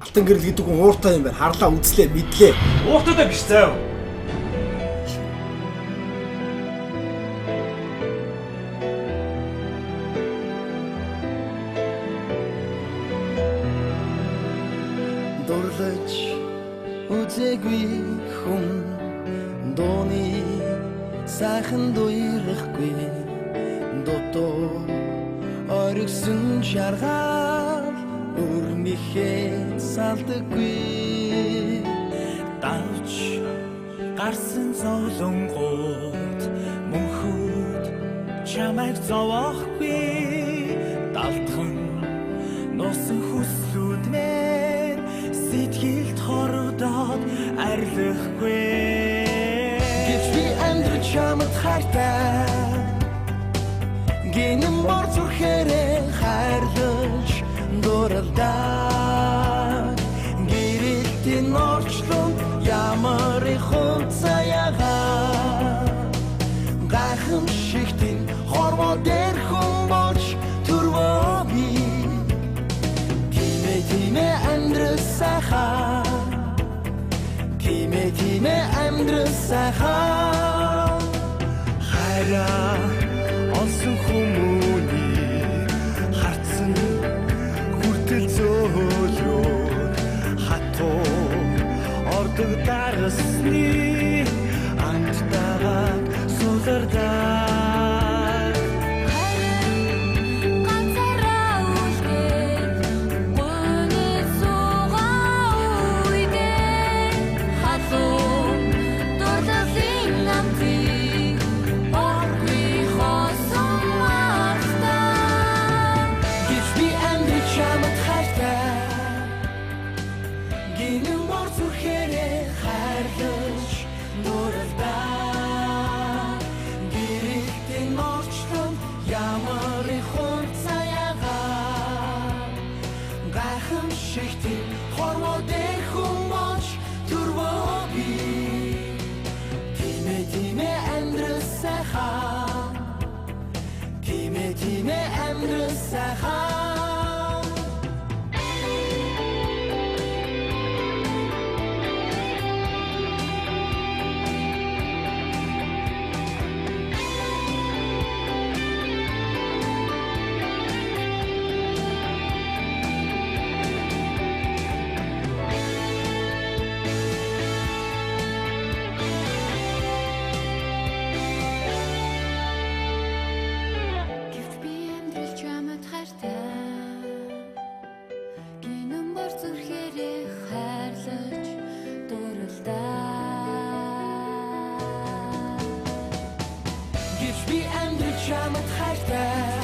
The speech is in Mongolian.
Алтан гэрэл гэдэг хүн ууртай юм байна. Харлаа үзлээ, мэдлээ. Ууртайдаа биш заяа. Дурлаж үзээгүй хүн дууны сайхан дуурахгүй дотоо оргисон шаргаал өрнөхээ салдаггүй давж гарсан зовлонгууд мөнхөд чамайг зовоохгүй далтхан носон хүслүүд мэн сэтгэлд хорогдоод арилахгүй гэж би амьдрал чамд хайртай гинэн бор зүрхээрээ хайрлаж дурлаа гэрэлтийн орчлон ямар их цаягаа гайхамшигтэн хорвоо дээр хүн болж түрвөөби тимэ амьдрал сайхан тимэ амьдрал сайхан хайраа олсон хүмүүний харцсан хүртэл зөөлрөө хатуу ордог дарсны амттайгаа суулгардаа Тимэ амьдрал сайхан би амьдрал чамд хайртай